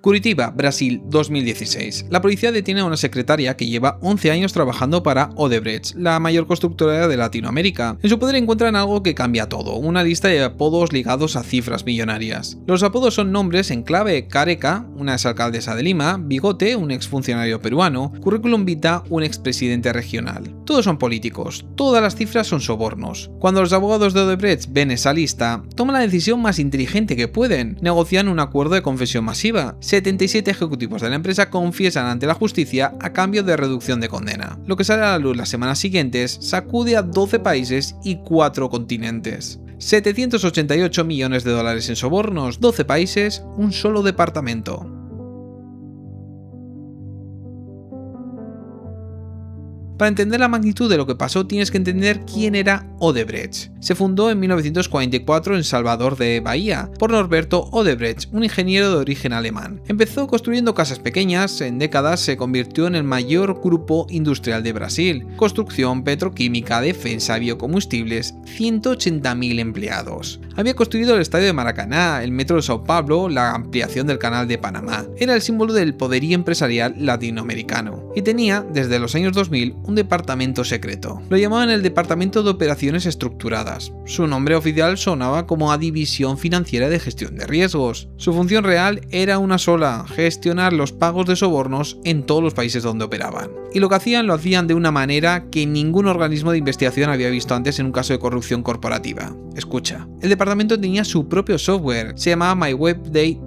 Curitiba, Brasil, 2016. La policía detiene a una secretaria que lleva 11 años trabajando para Odebrecht, la mayor constructora de Latinoamérica. En su poder encuentran algo que cambia todo, una lista de apodos ligados a cifras millonarias. Los apodos son nombres en clave: Careca, una exalcaldesa de Lima; Bigote, un exfuncionario peruano; Curriculum Vitae, un expresidente regional. Todos son políticos, todas las cifras son sobornos. Cuando los abogados de Odebrecht ven esa lista, toman la decisión más inteligente que pueden: negocian un acuerdo de confesión masiva. 77 ejecutivos de la empresa confiesan ante la justicia a cambio de reducción de condena. Lo que sale a la luz las semanas siguientes sacude a 12 países y 4 continentes. 788 millones de dólares en sobornos, 12 países, un solo departamento. Para entender la magnitud de lo que pasó tienes que entender quién era Odebrecht. Se fundó en 1944 en Salvador de Bahía por Norberto Odebrecht, un ingeniero de origen alemán. Empezó construyendo casas pequeñas, en décadas se convirtió en el mayor grupo industrial de Brasil. Construcción, petroquímica, defensa, biocombustibles, 180.000 empleados. Había construido el estadio de Maracaná, el metro de Sao Paulo, la ampliación del canal de Panamá. Era el símbolo del poderío empresarial latinoamericano. Y tenía, desde los años 2000, un departamento secreto. Lo llamaban el Departamento de Operaciones Estructuradas. Su nombre oficial sonaba como a División Financiera de Gestión de Riesgos. Su función real era una sola: gestionar los pagos de sobornos en todos los países donde operaban. Y lo hacían de una manera que ningún organismo de investigación había visto antes en un caso de corrupción corporativa. Escucha, el departamento tenía su propio software, se llamaba MyWebDay,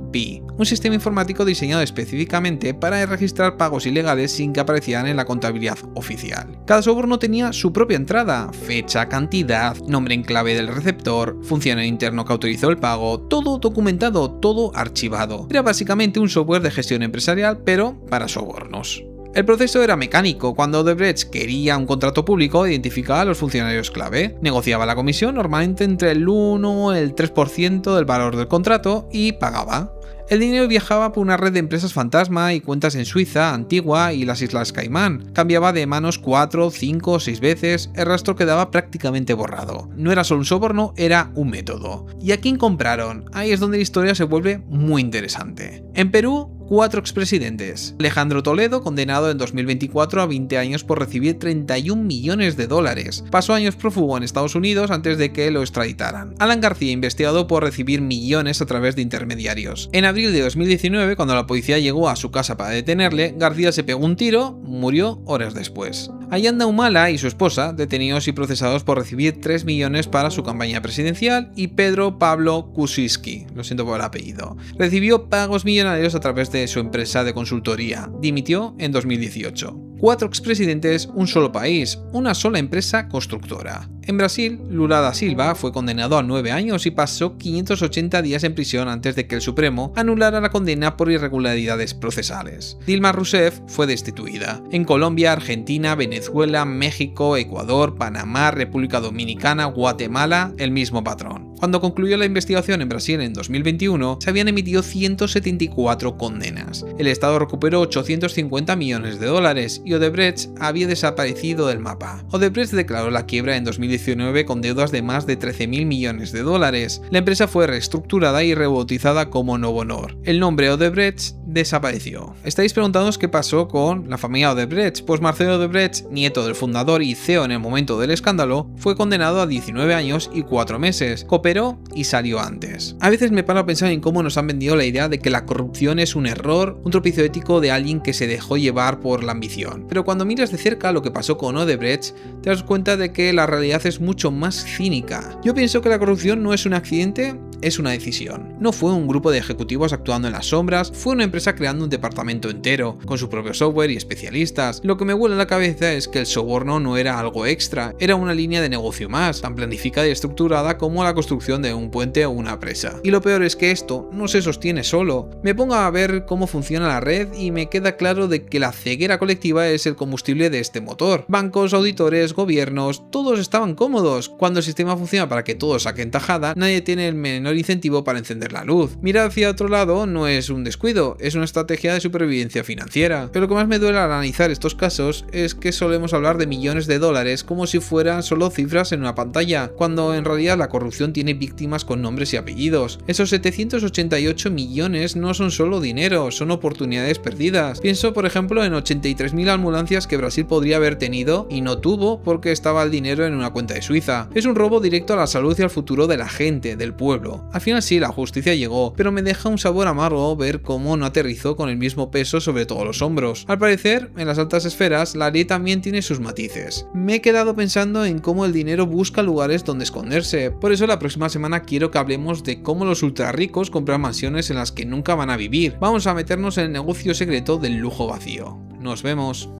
un sistema informático diseñado específicamente para registrar pagos ilegales sin que aparecieran en la contabilidad oficial. Cada soborno tenía su propia entrada: fecha, cantidad, nombre en clave del receptor, funcionario interno que autorizó el pago, todo documentado, todo archivado. Era básicamente un software de gestión empresarial, pero para sobornos. El proceso era mecánico. Cuando Odebrecht quería un contrato público, identificaba a los funcionarios clave, negociaba la comisión, normalmente entre el 1 o el 3% del valor del contrato, y pagaba. El dinero viajaba por una red de empresas fantasma y cuentas en Suiza, Antigua y las Islas Caimán. Cambiaba de manos 4, 5 o 6 veces, el rastro quedaba prácticamente borrado. No era solo un soborno, era un método. ¿Y a quién compraron? Ahí es donde la historia se vuelve muy interesante. En Perú, 4 expresidentes. Alejandro Toledo, condenado en 2024 a 20 años por recibir 31 millones de dólares. Pasó años prófugo en Estados Unidos antes de que lo extraditaran. Alan García, investigado por recibir millones a través de intermediarios. En abril de 2019, cuando la policía llegó a su casa para detenerle, García se pegó un tiro, murió horas después. Ayanda Humala y su esposa, detenidos y procesados por recibir 3 millones para su campaña presidencial, y Pedro Pablo Kuczynski, lo siento por el apellido, recibió pagos millonarios a través de su empresa de consultoría. Dimitió en 2018. 4 expresidentes, un solo país, una sola empresa constructora. En Brasil, Lula da Silva fue condenado a 9 años y pasó 580 días en prisión antes de que el Supremo anulara la condena por irregularidades procesales. Dilma Rousseff fue destituida. En Colombia, Argentina, Venezuela, México, Ecuador, Panamá, República Dominicana, Guatemala, el mismo patrón. Cuando concluyó la investigación en Brasil en 2021, se habían emitido 174 condenas. El Estado recuperó 850 millones de dólares y Odebrecht había desaparecido del mapa. Odebrecht declaró la quiebra en 2019 con deudas de más de 13.000 millones de dólares. La empresa fue reestructurada y rebautizada como Novonor. El nombre Odebrecht desapareció. Estáis preguntándoos qué pasó con la familia Odebrecht. Pues Marcelo Odebrecht, nieto del fundador y CEO en el momento del escándalo, fue condenado a 19 años y 4 meses. Cooperó y salió antes. A veces me paro a pensar en cómo nos han vendido la idea de que la corrupción es un error, un tropiezo ético de alguien que se dejó llevar por la ambición. Pero cuando miras de cerca lo que pasó con Odebrecht, te das cuenta de que la realidad es mucho más cínica. Yo pienso que la corrupción no es un accidente, es una decisión. No fue un grupo de ejecutivos actuando en las sombras, fue una empresa creando un departamento entero, con su propio software y especialistas. Lo que me vuela la cabeza es que el soborno no era algo extra, era una línea de negocio más, tan planificada y estructurada como la construcción de un puente o una presa. Y lo peor es que esto no se sostiene solo. Me pongo a ver cómo funciona la red y me queda claro de que la ceguera colectiva es el combustible de este motor. Bancos, auditores, gobiernos, todos estaban cómodos. Cuando el sistema funciona para que todos saquen tajada, nadie tiene el menor menor incentivo para encender la luz. Mirar hacia otro lado no es un descuido, es una estrategia de supervivencia financiera. Pero lo que más me duele al analizar estos casos es que solemos hablar de millones de dólares como si fueran solo cifras en una pantalla, cuando en realidad la corrupción tiene víctimas con nombres y apellidos. Esos 788 millones no son solo dinero, son oportunidades perdidas. Pienso por ejemplo en 83.000 ambulancias que Brasil podría haber tenido y no tuvo porque estaba el dinero en una cuenta de Suiza. Es un robo directo a la salud y al futuro de la gente, del pueblo. Al final sí, la justicia llegó, pero me deja un sabor amargo ver cómo no aterrizó con el mismo peso sobre todos los hombros. Al parecer, en las altas esferas, la ley también tiene sus matices. Me he quedado pensando en cómo el dinero busca lugares donde esconderse. Por eso la próxima semana quiero que hablemos de cómo los ultra ricos compran mansiones en las que nunca van a vivir. Vamos a meternos en el negocio secreto del lujo vacío. Nos vemos.